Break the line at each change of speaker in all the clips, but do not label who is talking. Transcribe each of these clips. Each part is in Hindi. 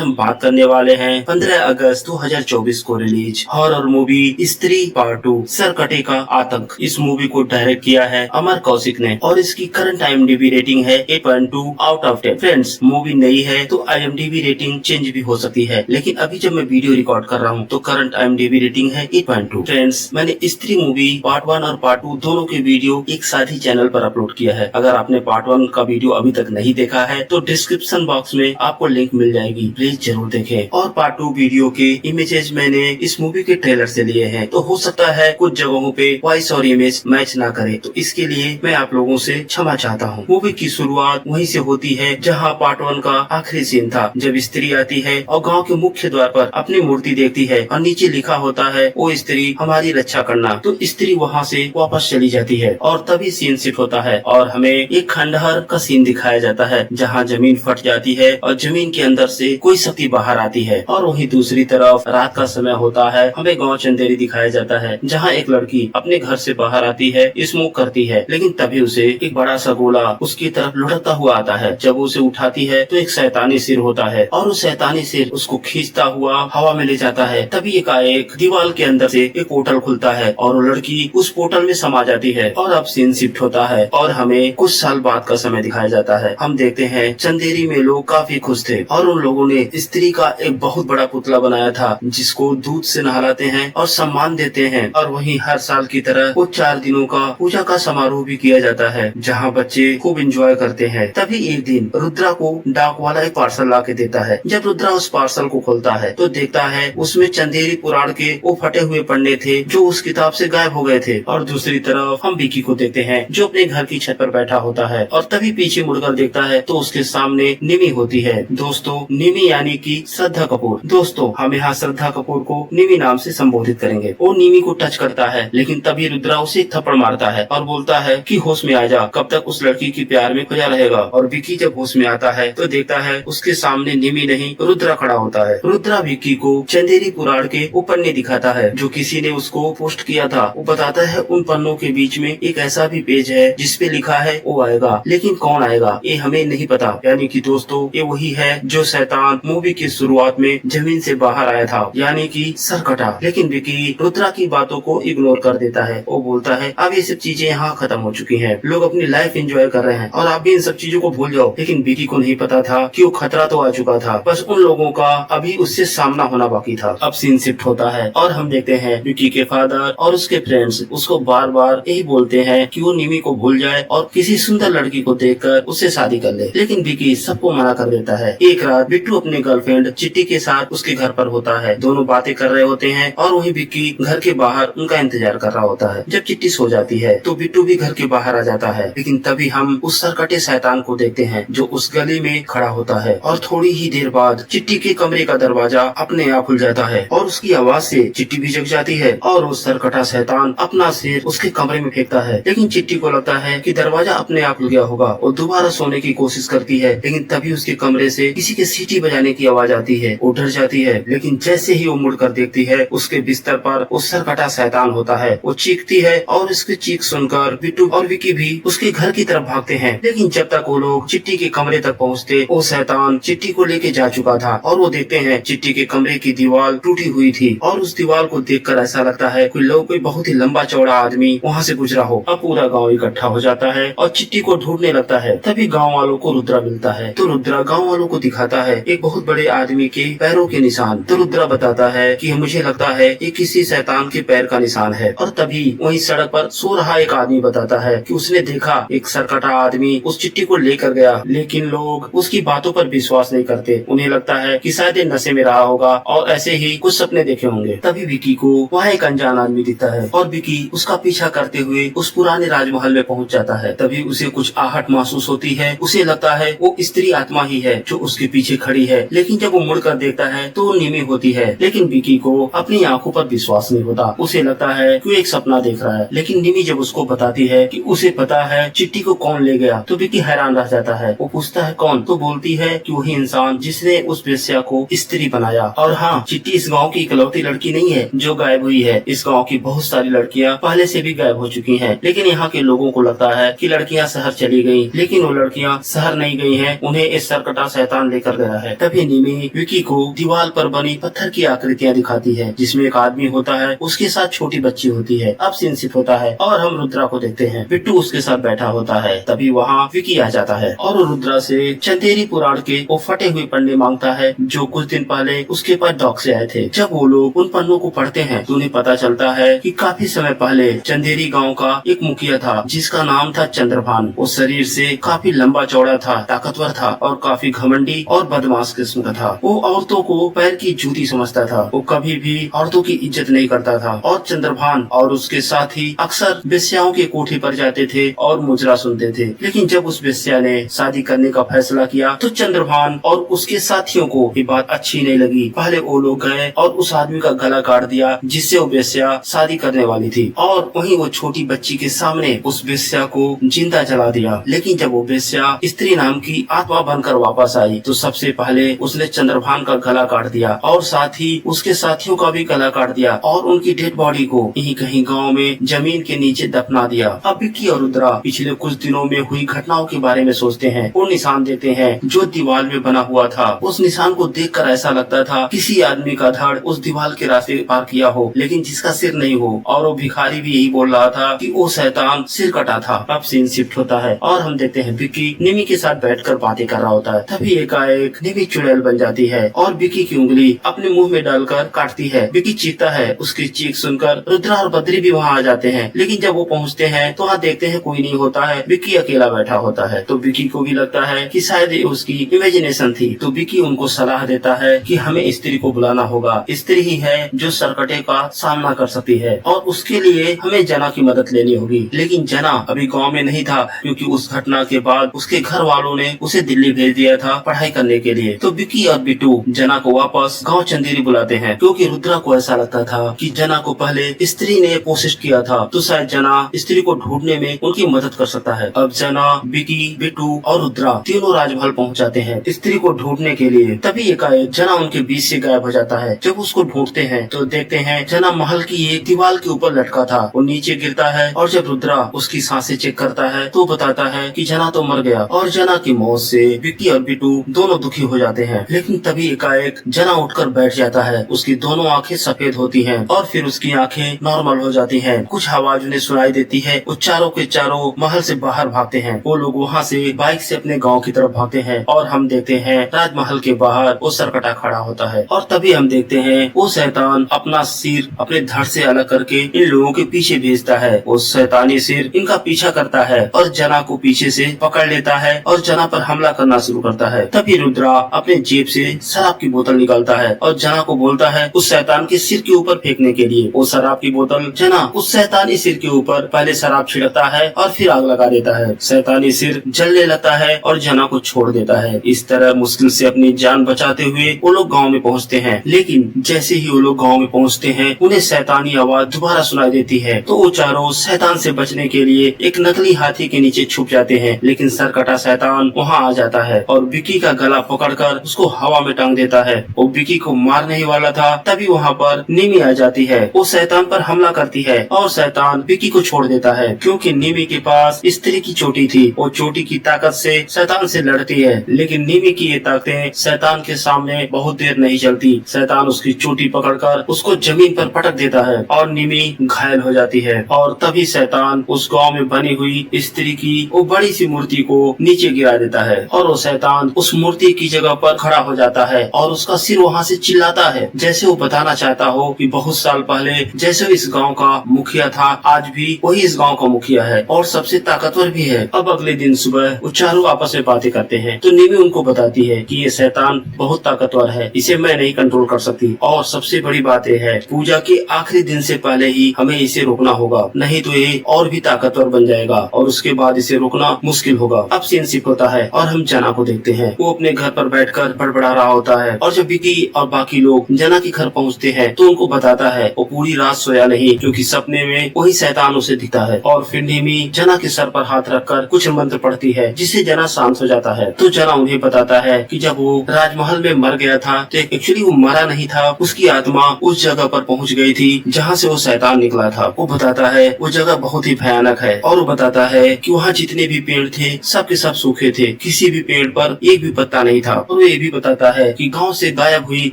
हम बात करने वाले हैं 15 अगस्त 2024 को रिलीज हॉरर मूवी स्त्री पार्ट 2 सरकटे का आतंक। इस मूवी को डायरेक्ट किया है अमर कौशिक ने और इसकी करंट IMDb रेटिंग है 8.2 आउट ऑफ 10। फ्रेंड्स, मूवी नई है तो IMDb रेटिंग चेंज भी हो सकती है, लेकिन अभी जब मैं वीडियो रिकॉर्ड कर रहा हूँ तो करंट IMDb रेटिंग है 8.2। फ्रेंड्स, मैंने स्त्री मूवी पार्ट 1 और पार्ट 2 दोनों के वीडियो एक साथ ही चैनल पर अपलोड किया है। अगर आपने पार्ट 1 का वीडियो अभी तक नहीं देखा है तो डिस्क्रिप्शन बॉक्स में आपको लिंक मिल जाएगी, प्लीज जरूर देखें। और पार्ट 2 वीडियो के इमेजेस मैंने इस मूवी के ट्रेलर से लिए हैं, तो हो सकता है कुछ जगहों पे वॉइस और इमेज मैच ना करे, तो इसके लिए मैं आप लोगों से क्षमा चाहता हूँ। मूवी की शुरुआत वहीं से होती है जहाँ पार्ट 1 का आखिरी सीन था, जब स्त्री आती है और गाँव के मुख्य द्वार पर अपनी मूर्ति देखती है और नीचे लिखा होता है ओ स्त्री हमारी रक्षा करना। तो स्त्री वहाँ से वापस चली जाती है और तभी सीन शिफ्ट होता है और हमें एक खंडहर का सीन दिखाया जाता है जहाँ जमीन फट जाती है और जमीन के अंदर से कोई शक्ति बाहर आती है। और वहीं दूसरी तरफ रात का समय होता है, हमें गांव चंदेरी दिखाया जाता है जहां एक लड़की अपने घर से बाहर आती है, स्मोक करती है, लेकिन तभी उसे एक बड़ा सा गोला उसकी तरफ लुढ़कता हुआ आता है। जब उसे उठाती है तो एक शैतानी सिर होता है और उस शैतानी सिर उसको खींचता हुआ हवा में ले जाता है। तभी एकाएक दीवार के अंदर से एक पोर्टल खुलता है और वो लड़की उस पोर्टल में समा जाती है। और अब सीन शिफ्ट होता है और हमें कुछ साल बाद का समय दिखाया जाता है। हम देखते हैं चंदेरी में लोग काफी खुश थे और उन लोगों ने स्त्री का एक बहुत बड़ा पुतला बनाया था जिसको दूध से नहलाते हैं और सम्मान देते हैं। और वहीं हर साल की तरह वो 4 दिनों का पूजा का समारोह भी किया जाता है जहाँ बच्चे खूब एंजॉय करते हैं। तभी एक दिन रुद्रा को डाक वाला एक पार्सल ला के देता है। जब रुद्रा उस पार्सल को खोलता है तो देखता है उसमें चंदेरी पुराण के वो फटे हुए पन्ने थे जो उस किताब से गायब हो गए थे। और दूसरी तरफ हम विकी को देखते हैं जो अपने घर की छत पर बैठा होता है और तभी पीछे मुड़कर देखता है तो उसके सामने निमी होती है। दोस्तों, निमी यानी कि श्रद्धा कपूर। दोस्तों, हम यहाँ श्रद्धा कपूर को निमी नाम से संबोधित करेंगे। वो निमी को टच करता है, लेकिन तभी रुद्रा उसे एक थप्पड़ मारता है और बोलता है कि होश में आ जा, कब तक उस लड़की के प्यार में खोया रहेगा। और विकी जब होश में आता है तो देखता है उसके सामने निमी नहीं रुद्रा खड़ा होता है। रुद्रा विकी को चंदेरी पुराण के वो पन्ने दिखाता है जो किसी ने उसको पोस्ट किया था। वो बताता है उन पन्नों के बीच में एक ऐसा भी पेज है जिसपे लिखा है वो आएगा, लेकिन कौन आएगा ये हमें नहीं पता। यानी कि दोस्तों, ये वही है जो शैतान मूवी की शुरुआत में जमीन से बाहर आया था, यानी कि सरकटा। लेकिन विकी रुद्रा की बातों को इग्नोर कर देता है। वो बोलता है अब ये सब चीजें यहाँ खत्म हो चुकी हैं, लोग अपनी लाइफ एंजॉय कर रहे हैं और आप भी इन सब चीजों को भूल जाओ। लेकिन विकी को नहीं पता था कि वो खतरा तो आ चुका था, बस उन लोगों का अभी उससे सामना होना बाकी था। अब सीन शिफ्ट होता है और हम देखते हैं विकी के फादर और उसके फ्रेंड्स उसको बार बार यही बोलते हैं कि वो निमी को भूल जाए और किसी सुंदर लड़की को देखकर उससे शादी कर ले। लेकिन विकी सबको मना कर देता है। एक रात बिट्टू अपने गर्लफ्रेंड चिट्टी के साथ उसके घर पर होता है। दोनों बातें कर रहे होते हैं और वहीं विक्की घर के बाहर उनका इंतजार कर रहा होता है। जब चिट्टी सो जाती है तो बिट्टू भी घर के बाहर आ जाता है। लेकिन तभी हम उस सरकटे शैतान को देखते हैं जो उस गली में खड़ा होता है और थोड़ी ही देर बाद चिट्टी के कमरे का दरवाजा अपने आप खुल जाता है और उसकी आवाज से चिट्टी भी जग जाती है और उस सरकटा शैतान अपना सिर उसके कमरे में फेंकता है। लेकिन चिट्टी को लगता है कि दरवाजा अपने आप खुल गया होगा और दोबारा सोने की कोशिश करती है, लेकिन तभी उसके कमरे से किसी के सीटी बजाने की आवाज आती है। वो डर जाती है, लेकिन जैसे ही वो मुड़कर देखती है उसके बिस्तर पर वो सरकटा शैतान होता है। वो चीखती है और उसकी चीख सुनकर बिट्टू और विकी भी उसके घर की तरफ भागते हैं। लेकिन जब तक वो लोग चिट्टी के कमरे तक पहुँचते वो शैतान चिट्टी को लेके जा चुका था और वो देखते हैं चिट्टी के कमरे की दीवार टूटी हुई थी और उस दीवार को देखकर ऐसा लगता है कोई बहुत ही लंबा चौड़ा आदमी वहाँ से गुजरा हो। अब पूरा गाँव इकट्ठा हो जाता है और चिट्टी को ढूंढने लगता है। तभी गाँव वालों को रुद्रा मिलता है तो रुद्रा गाँव वालों को दिखाता है एक बहुत बड़े आदमी के पैरों के निशान। तो रुद्रा बताता है कि मुझे लगता है ये किसी शैतान के पैर का निशान है। और तभी वहीं सड़क पर सो रहा एक आदमी बताता है कि उसने देखा एक सरकटा आदमी उस चिट्टी को लेकर गया, लेकिन लोग उसकी बातों पर विश्वास नहीं करते। उन्हें लगता है कि शायद नशे में रहा होगा और ऐसे ही कुछ सपने देखे होंगे। तभी विकी को वहाँ एक अनजान आदमी दिखता है और विकी उसका पीछा करते हुए उस पुराने राजमहल में पहुँच जाता है। तभी उसे कुछ आहट महसूस होती है। उसे लगता है वो स्त्री आत्मा ही है जो उसके पीछे खड़ी है, लेकिन जब वो मुड़कर देखता है तो निमी होती है। लेकिन विकी को अपनी आंखों पर विश्वास नहीं होता। उसे लगता है कि वो एक सपना देख रहा है। लेकिन निमी जब उसको बताती है कि उसे पता है चिट्टी को कौन ले गया तो विकी हैरान रह जाता है। वो पूछता है कौन, तो बोलती है कि वही इंसान जिसने उस वेश्या को स्त्री बनाया। और हाँ, चिट्टी इस गाँव की इकलौती लड़की नहीं है जो गायब हुई है। इस गाँव की बहुत सारी लड़कियाँ पहले से भी गायब हो चुकी हैं, लेकिन यहाँ के लोगों को लगता है कि लड़कियाँ शहर चली गयी, लेकिन वो लड़कियाँ शहर नहीं गई हैं, उन्हें इस सरकटा शैतान लेकर गया है। तभी तभी निमी विकी को दीवार पर बनी पत्थर की आकृतियाँ दिखाती है, जिसमें एक आदमी होता है, उसके साथ छोटी बच्ची होती है। अब सीन शिफ्ट होता है और हम रुद्रा को देखते हैं। बिट्टू उसके साथ बैठा होता है। तभी वहाँ विकी आ जाता है और रुद्रा से चंदेरी पुराण के वो फटे हुए पन्ने मांगता है जो कुछ दिन पहले उसके पास डॉक से आए थे। जब वो लोग उन पन्नों को पढ़ते हैं तो उन्हें पता चलता है कि काफी समय पहले चंदेरी गांव का एक मुखिया था जिसका नाम था चंद्रभान। वो शरीर से काफी लंबा चौड़ा था, ताकतवर था और काफी घमंडी और बदमाश किस्म का था। वो औरतों को पैर की जूती समझता था। वो कभी भी औरतों की इज्जत नहीं करता था और चंद्रभान और उसके साथी अक्सर वेश्याओं के कोठे पर जाते थे और मुजरा सुनते थे। लेकिन जब उस वेश्या ने शादी करने का फैसला किया तो चंद्रभान और उसके साथियों को ये बात अच्छी नहीं लगी। पहले वो लोग गए और उस आदमी का गला काट दिया जिससे वो वेश्या शादी करने वाली थी, और वहीं वो छोटी बच्ची के सामने उस वेश्या को जिंदा जला दिया। लेकिन जब वो वेश्या स्त्री नाम की आत्मा बनकर वापस आई तो सबसे पहले उसने चंद्रभान का गला काट दिया और साथ ही उसके साथियों का भी गला काट दिया और उनकी डेड बॉडी को यहीं कहीं गांव में जमीन के नीचे दफना दिया। अब विक्की और रुद्रा पिछले कुछ दिनों में हुई घटनाओं के बारे में सोचते हैं। वो निशान देते हैं जो दीवार में बना हुआ था। उस निशान को देखकर ऐसा लगता था किसी आदमी का धड़ उस दीवार के रास्ते पार किया हो, लेकिन जिसका सिर नहीं हो। और वो भिखारी भी यही बोल रहा था कि वो शैतान सिर कटा था। अब सीन शिफ्ट होता है और हम देखते हैं विक्की निमी के साथ बैठकर बातें कर रहा होता है। तभी एकाएक निमी चुड़ैल बन जाती है और विक्की की उंगली अपने मुंह में डालकर काटती है। विक्की चीखता है। उसकी चीख सुनकर रुद्रा और बद्री भी वहाँ आ जाते हैं। लेकिन जब वो पहुँचते हैं तो वहाँ देखते हैं कोई नहीं होता है। विक्की अकेला बैठा होता है। तो विक्की को भी लगता है कि शायद ये उसकी इमेजिनेशन थी। तो विक्की उनको सलाह देता है कि हमें स्त्री को बुलाना होगा। स्त्री ही है जो सरकटे का सामना कर सकती है और उसके लिए हमें जना की मदद लेनी होगी। लेकिन जना अभी गांव में नहीं था क्योंकि उस घटना के बाद उसके घर वालों ने उसे दिल्ली भेज दिया था पढ़ाई करने के लिए। तो विक्की और बिट्टू जना को वापस गांव चंदेरी बुलाते हैं क्योंकि रुद्रा को ऐसा लगता था कि जना को पहले स्त्री ने कोशिश किया था तो शायद जना स्त्री को ढूंढने में उनकी मदद कर सकता है। अब जना, विक्की, बिट्टू और रुद्रा तीनों राजमहल पहुंच जाते हैं स्त्री को ढूंढने के लिए। तभी एकाएक जना उनके बीच से गायब हो जाता है। जब उसको ढूंढते हैं तो देखते हैं जना महल की एक दीवार के ऊपर लटका था। वो नीचे गिरता है और जब रुद्रा उसकी सांसें चेक करता है तो बताता है कि जना तो मर गया। और जना की मौत से विक्की और बिट्टू दोनों दुखी हो जाते हैं। लेकिन तभी एकाएक जना उठकर बैठ जाता है। उसकी दोनों आंखें सफेद होती हैं और फिर उसकी आंखें नॉर्मल हो जाती हैं। कुछ आवाज उन्हें सुनाई देती है। वो चारों के चारों महल से बाहर भागते हैं। वो लोग वहाँ से बाइक से अपने गांव की तरफ भागते हैं और हम देखते हैं राजमहल के बाहर वो सरकटा खड़ा होता है। और तभी हम देखते हैं वो शैतान अपना सिर अपने धड़ से अलग करके इन लोगों के पीछे भेजता है। वो शैतानी सिर इनका पीछा करता है और जना को पीछे से पकड़ लेता है और जना पर हमला करना शुरू करता है। तभी रुद्रा अपने जेब से शराब की बोतल निकालता है और जना को बोलता है उस शैतान के सिर के ऊपर फेंकने के लिए। वो शराब की बोतल जना उस शैतानी सिर के ऊपर पहले शराब छिड़कता है और फिर आग लगा देता है। शैतानी सिर जलने लगता है और जना को छोड़ देता है। इस तरह मुश्किल से अपनी जान बचाते हुए वो लोग गाँव में पहुँचते हैं। लेकिन जैसे ही वो लोग गाँव में पहुँचते हैं उन्हें शैतानी आवाज दोबारा सुनाई देती है। तो वो चारों शैतान से बचने के लिए एक नकली हाथी के नीचे छुप जाते हैं। लेकिन सरकटा शैतान वहाँ आ जाता है और विक्की का गला पकड़कर उसको हवा में टांग देता है। वो विक्की को मारने ही वाला था तभी वहाँ पर निमी आ जाती है। वो शैतान पर हमला करती है और शैतान विक्की को छोड़ देता है क्योंकि निमी के पास स्त्री की चोटी थी। वो चोटी की ताकत से शैतान से लड़ती है। लेकिन निमी की ये ताकतें शैतान के सामने बहुत देर नहीं चलती। शैतान उसकी चोटी पकड़कर उसको जमीन पर पटक देता है और निमी घायल हो जाती है। और तभी शैतान उस गांव में बनी हुई स्त्री की वो बड़ी सी मूर्ति को नीचे गिरा देता है और वो शैतान उस मूर्ति की जगह पर खड़ा हो जाता है और उसका सिर वहाँ से चिल्लाता है जैसे वो बताना चाहता हो कि बहुत साल पहले जैसे इस गांव का मुखिया था आज भी वही इस गांव का मुखिया है और सबसे ताकतवर भी है। अब अगले दिन सुबह वो चारों आपस में बातें करते हैं तो निमी उनको बताती है कि ये शैतान बहुत ताकतवर है, इसे मैं नहीं कंट्रोल कर सकती और सबसे बड़ी बात यह है पूजा के आखिरी दिन से पहले ही हमें इसे रोकना होगा, नहीं तो ये और भी ताकतवर बन जाएगा और उसके बाद इसे रोकना मुश्किल होगा। अब सीन शिफ्ट होता है और हम जना को देखते हैं। वो अपने घर पर बैठकर बड़बड़ा रहा होता है और जब विक्की और बाकी लोग जना के घर पहुंचते हैं तो उनको बताता है वो पूरी रात सोया नहीं क्योंकि सपने में वही शैतान उसे दिखता है। और फिर निमी जना के सर पर हाथ रखकर कुछ मंत्र पढ़ती है जिससे जना शांत हो जाता है। तो जना उन्हें बताता है कि जब वो राजमहल में मर गया था तो एक्चुअली वो मरा नहीं था, उसकी आत्मा उस जगह पर पहुंच गई थी जहां से वो शैतान निकला था। वो बताता है वो जगह बहुत ही भयानक है और वो बताता है कि वहाँ जितने भी पेड़ थे सब के सब सूखे थे, किसी भी पेड़ पर एक भी पत्ता नहीं था। और वो ये भी बताता है कि गांव से गायब हुई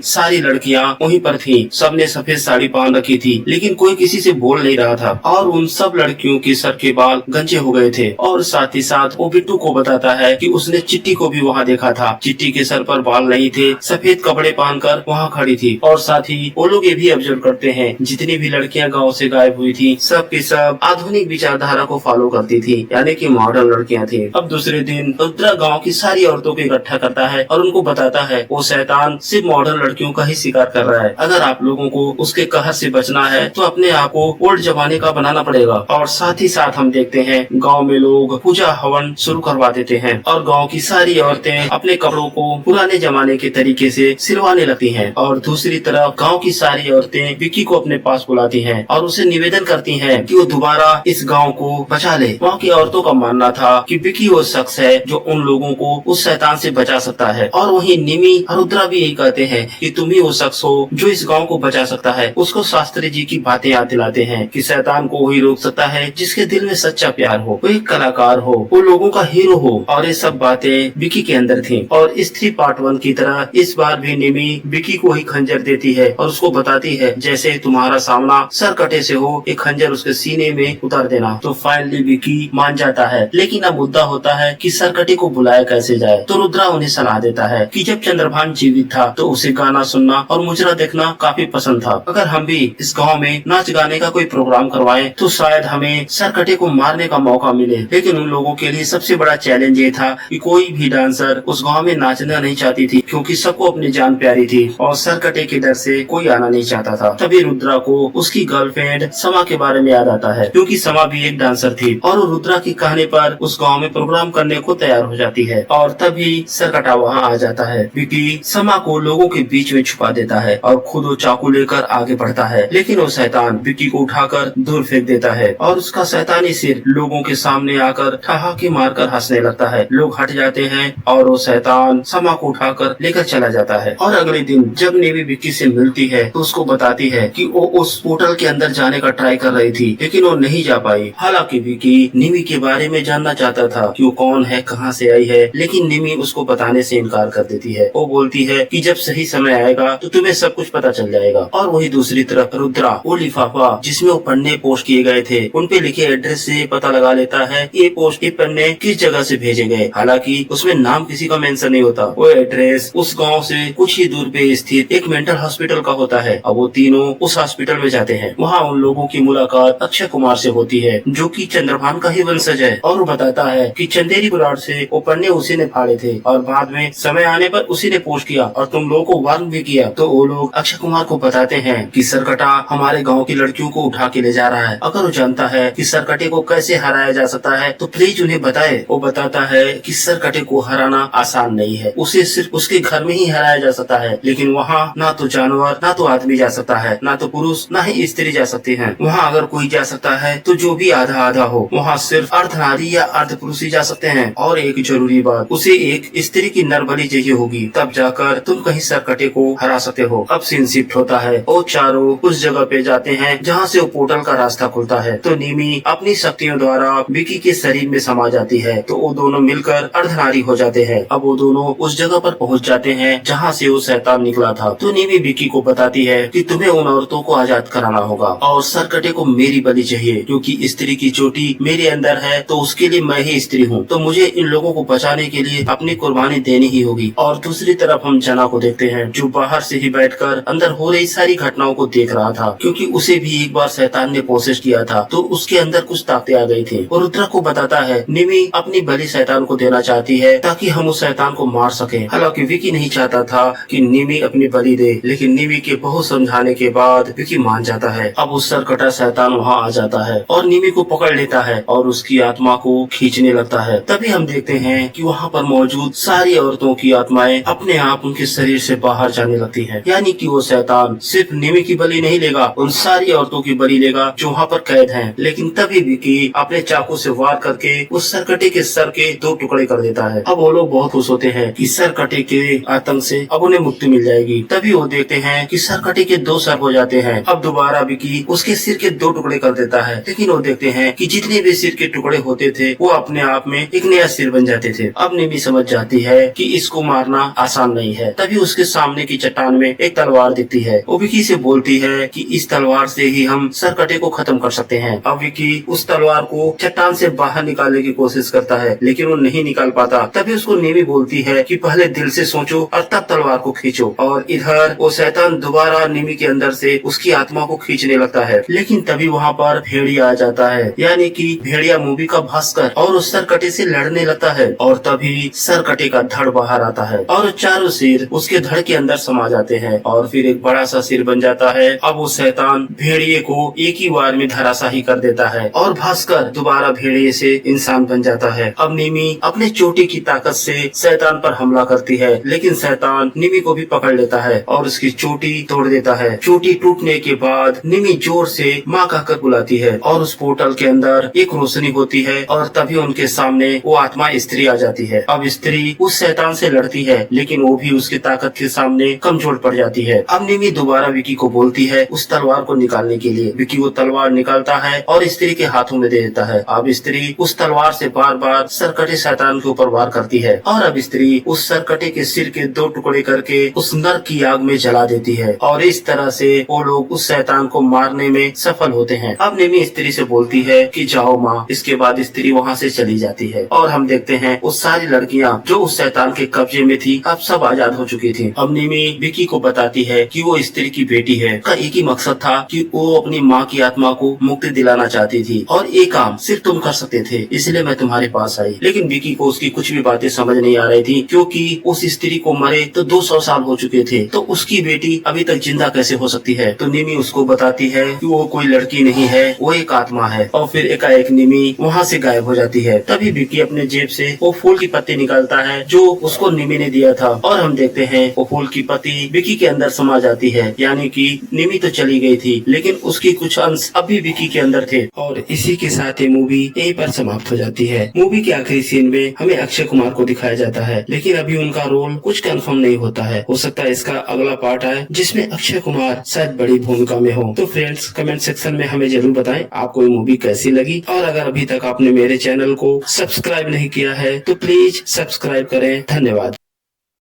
सारी लड़कियां वहीं पर थीं। सबने सफेद साड़ी पहन रखी थी, लेकिन कोई किसी से बोल नहीं रहा था और उन सब लड़कियों के सर के बाल गंजे हो गए थे। और साथ ही साथ वो बिट्टू को बताता है कि उसने चिट्टी को भी वहाँ देखा था। चिट्टी के सर पर बाल नहीं थे, सफेद कपड़े पहनकर वहाँ खड़ी थी। और साथ ही वो लोग ये भी ऑब्जर्व करते हैं जितनी भी लड़कियां गाँव से गायब हुई थी सब की सब आधुनिक विचारधारा को फॉलो करती थी, यानी कि मॉडर्न लड़कियां थी। अब दूसरे दिन रुद्रा गांव की सारी औरतों को इकट्ठा करता है और उनको बताता है वो शैतान सिर्फ मॉडर्न लड़कियों का ही शिकार कर रहा है। अगर आप लोगों को उसके कहर से बचना है तो अपने आप को ओल्ड जमाने का बनाना पड़ेगा। और साथ ही साथ हम देखते हैं गांव में लोग पूजा हवन शुरू करवा देते हैं और गांव की सारी औरतें अपने कपड़ों को पुराने जमाने के तरीके से सिलवाने लगती हैं। और दूसरी तरफ गांव की सारी औरतें विक्की को अपने पास बुलाती हैं और उसे निवेदन करती हैं कि वो दोबारा इस गांव को बचा ले। गांव की औरतों का मानना था कि विक्की वो शख्स है जो उन लोगों को उस शैतान से बचा सकता है। और वहीं निमी और रुद्रा भी यही कहते हैं कि तुम ही वो शख्स हो जो इस गांव को बचा सकता है। उसको शास्त्री जी की बातें याद दिलाते हैं कि शैतान को वही रोक सकता है जिसके दिल में सच्चा प्यार हो, वो एक कलाकार हो, वो लोगों का हीरो हो। और ये सब बातें विक्की के अंदर थी। और स्त्री पार्ट 1 की तरह इस बार भी निमी विक्की को ही खंजर देती है और उसको बताती है जैसे तुम्हारा सामना सर कटे से हो, एक खंजर उसके सीने में उतार देना। तो फाइनली विक्की मान जाता है, लेकिन अब मुद्दा होता है कि सरकटे को बुलाया कैसे जाए। तो रुद्रा उन्हें सलाह देता है कि जब चंद्रभान जीवित था तो उसे गाना सुनना और मुजरा देखना काफी पसंद था। अगर हम भी इस गांव में नाच गाने का कोई प्रोग्राम करवाएं तो शायद हमें सरकटे को मारने का मौका मिले। लेकिन उन लोगों के लिए सबसे बड़ा चैलेंज ये था कि कोई भी डांसर उस गांव में नाचना नहीं चाहती थी, क्योंकि सबको अपनी जान प्यारी थी और सरकटे के डर से कोई आना नहीं चाहता था। तभी रुद्रा को उसकी गर्लफ्रेंड समा के बारे में याद आता है, क्योंकि समा भी एक डांसर थी और वो रुद्रा के कहने पर उस गांव में प्रोग्राम करने को तैयार हो जाती है। और तभी सरकटा वहाँ आ जाता है। विक्की समा को लोगों के बीच में छुपा देता है और खुद वो चाकू लेकर आगे बढ़ता है, लेकिन वो शैतान विक्की को उठाकर दूर फेंक देता है और उसका शैतानी सिर लोगों के सामने आकर ठहाके मारकर हंसने लगता है। लोग हट जाते हैं और वो शैतान समा को उठाकर लेकर चला जाता है। और अगले दिन जब नेवी विक्की से मिलती है तो उसको बताती है कि वो उस पोर्टल के अंदर जाने का ट्राई कर रही थी, लेकिन वो नहीं जा पाई। हालांकि विक्की निमी के बारे में जानना चाहता था कि वो कौन है, कहाँ से आई है, लेकिन निमी उसको बताने से इनकार कर देती है। वो बोलती है कि जब सही समय आएगा तो तुम्हें सब कुछ पता चल जाएगा। और वही दूसरी तरफ रुद्रा वो लिफाफा जिसमें वो पन्ने पोस्ट किए गए थे उन पे लिखे एड्रेस से पता लगा लेता है ये पोस्ट, ये पन्ने किस जगह से भेजे गए। हालांकि उसमें नाम किसी का मेंशन नहीं होता। वो एड्रेस उस गाँव से कुछ ही दूर पे स्थित एक मेंटल हॉस्पिटल का होता है। अब वो तीनों उस हॉस्पिटल में जाते हैं। वहाँ उन लोगों की मुलाकात अक्षय कुमार से होती है, जो कि चंद्रभान का ही वंशज है। और वो बताता है कि चंदेरी बुलाट से वो पन्ने उसी ने फाड़े थे और बाद में समय आने पर उसी ने पोस्ट किया और तुम लोगों को वार्न भी किया। तो वो लोग अक्षय कुमार को बताते हैं कि सरकटा हमारे गाँव की लड़कियों को उठा के ले जा रहा है। अगर वो जानता है कि सरकटे को कैसे हराया जा सकता है तो प्लीज उन्हें बताए। वो बताता है कि सरकटे को हराना आसान नहीं है, उसे सिर्फ उसके घर में ही हराया जा सकता है। लेकिन वहाँ ना तो जानवर ना तो आदमी जा सकता है, ना तो पुरुष ना ही स्त्री जा सकते हैं। वहाँ अगर कोई जा सकता है तो जो भी आधा आधा हो। वहाँ सिर्फ अर्ध नारी या अर्ध पुरुष ही जा सकते हैं। और एक जरूरी बात, उसे एक स्त्री की नर बलि चाहिए होगी, तब जाकर तुम कहीं सरकटे को हरा सकते हो। अब सीन शिफ्ट होता है और चारों उस जगह पे जाते हैं जहाँ से वो पोर्टल का रास्ता खुलता है। तो निमी अपनी शक्तियों द्वारा विक्की के शरीर में समा जाती है, तो वो दोनों मिलकर अर्धनारी हो जाते हैं। अब वो दोनों उस जगह पर पहुँच जाते हैं जहाँ से वो शैतान निकला था। तो निमी विक्की को बताती है कि तुम्हें उन औरतों को आजाद कराना होगा और सरकटे को मेरी बलि चाहिए, क्योंकि स्त्री की चोटी मेरे अंदर है तो उसके लिए मैं ही स्त्री हूँ। तो मुझे इन लोगों को बचाने के लिए अपनी कुर्बानी देनी ही होगी। और दूसरी तरफ हम जना को देखते हैं, जो बाहर से ही बैठकर अंदर हो रही सारी घटनाओं को देख रहा था, क्योंकि उसे भी एक बार शैतान ने पोसेस किया था तो उसके अंदर कुछ ताकतें आ गई थी। और रुद्रा को बताता है निमी अपनी बलि शैतान को देना चाहती है ताकि हम उस शैतान को मार सके। हालांकि विक्की नहीं चाहता था कि निमी अपनी बलि दे, लेकिन निमी के बहुत समझाने के बाद विक्की मान जाता है। अब उस सरकटा शैतान वहाँ आ जाता है और निमी को पकड़ लेता है और उसकी आत्मा को खींचने लगता है। तभी हम देखते हैं कि वहाँ पर मौजूद सारी औरतों की आत्माएं अपने आप उनके शरीर से बाहर जाने लगती हैं। यानी कि वो शैतान सिर्फ निमी की बलि नहीं लेगा, उन सारी औरतों की बलि लेगा जो वहाँ पर कैद हैं। लेकिन तभी विक्की अपने चाकू से वार करके उस सरकटे के सर के 2 टुकड़े कर देता है। अब वो लोग बहुत खुश होते हैं कि सरकटे के आतंक से अब उन्हें मुक्ति मिल जाएगी। तभी वो देखते हैं कि सरकटे के 2 सर हो जाते हैं। अब दोबारा विक्की उसके सिर के 2 टुकड़े कर देता है, लेकिन वो देखते हैं कि जितने भी सिर के टुकड़े होते थे वो अपने आप में एक नया सिर बन जाते थे। अब निमी समझ जाती है कि इसको उसको मारना आसान नहीं है। तभी उसके सामने की चट्टान में एक तलवार दिखती है। वो विकी से बोलती है कि इस तलवार से ही हम सरकटे को खत्म कर सकते हैं। अब विकी उस तलवार को चट्टान से बाहर निकालने की कोशिश करता है, लेकिन वो नहीं निकाल पाता। तभी उसको निमी बोलती है कि पहले दिल से सोचो और तब तलवार को खींचो। और इधर वो शैतान दोबारा निमी के अंदर से उसकी आत्मा को खींचने लगता है, लेकिन तभी वहाँ पर भेड़िया आ जाता है, यानी कि भेड़िया मूवी का भास्कर, और उस सरकटे से लड़ने लगता है। और तभी सरकटे का धड़ बाहर आता है और चारों सिर उसके धड़ के अंदर समा जाते हैं और फिर एक बड़ा सा सिर बन जाता है। अब वो शैतान भेड़िए को एक ही बार में धराशाही कर देता है और भास्कर दोबारा भेड़िए से इंसान बन जाता है। अब निमी अपने चोटी की ताकत से शैतान पर हमला करती है, लेकिन शैतान निमी को भी पकड़ लेता है और उसकी चोटी तोड़ देता है। चोटी टूटने के बाद निमी जोर से माँ कहकर बुलाती है और उस पोर्टल के अंदर एक रोशनी होती है और तभी उनके सामने वो आत्मा स्त्री आ जाती है। अब स्त्री उस शैतान से लड़ती है, लेकिन वो भी उसकी ताकत के सामने कमजोर पड़ जाती है। अब निमी दोबारा विकी को बोलती है उस तलवार को निकालने के लिए। विकी वो तलवार निकालता है और स्त्री के हाथों में दे देता है। अब स्त्री उस तलवार से बार बार सरकटे शैतान के ऊपर वार करती है और अब स्त्री उस सरकटे के सिर के 2 टुकड़े करके उस नर की आग में जला देती है और इस तरह से वो लोग उस शैतान को मारने में सफल होते हैं। अब निमी स्त्री से बोलती है कि जाओ माँ। इसके बाद स्त्री वहाँ से चली जाती है और हम देखते हैं वो सारी लड़कियाँ जो उस शैतान के कब्जे में थी अब सब आजाद हो चुकी थी। अब निमी विकी को बताती है कि वो स्त्री की बेटी है। का एक ही मकसद था कि वो अपनी माँ की आत्मा को मुक्ति दिलाना चाहती थी और ये काम सिर्फ तुम कर सकते थे, इसलिए मैं तुम्हारे पास आई। लेकिन विकी को उसकी कुछ भी बातें समझ नहीं आ रही थी, क्योंकि उस स्त्री को मरे तो 200 साल हो चुके थे, तो उसकी बेटी अभी तक जिंदा कैसे हो सकती है। तो निमी उसको बताती है कि वो कोई लड़की नहीं है, वो एक आत्मा है। और फिर एकाएक निमी वहाँ से गायब हो जाती है। तभी विकी अपने जेब से वो फूल की पत्ती निकालता है जो उसको निमी ने दिया था और हम देखते हैं वो फूल की पत्ती विकी के अंदर समा जाती है, यानी कि निमी तो चली गई थी लेकिन उसकी कुछ अंश अभी विकी के अंदर थे। और इसी के साथ ये मूवी यहीं पर समाप्त हो जाती है। मूवी के आखिरी सीन में हमें अक्षय कुमार को दिखाया जाता है, लेकिन अभी उनका रोल कुछ कंफर्म नहीं होता है। हो सकता है इसका अगला पार्ट आए जिसमें अक्षय कुमार शायद बड़ी भूमिका में हो। तो फ्रेंड्स कमेंट सेक्शन में हमें जरूर बताएं आपको ये मूवी कैसी लगी, और अगर अभी तक आपने मेरे चैनल को सब्सक्राइब नहीं किया है तो प्लीज सब्सक्राइब करें। धन्यवाद।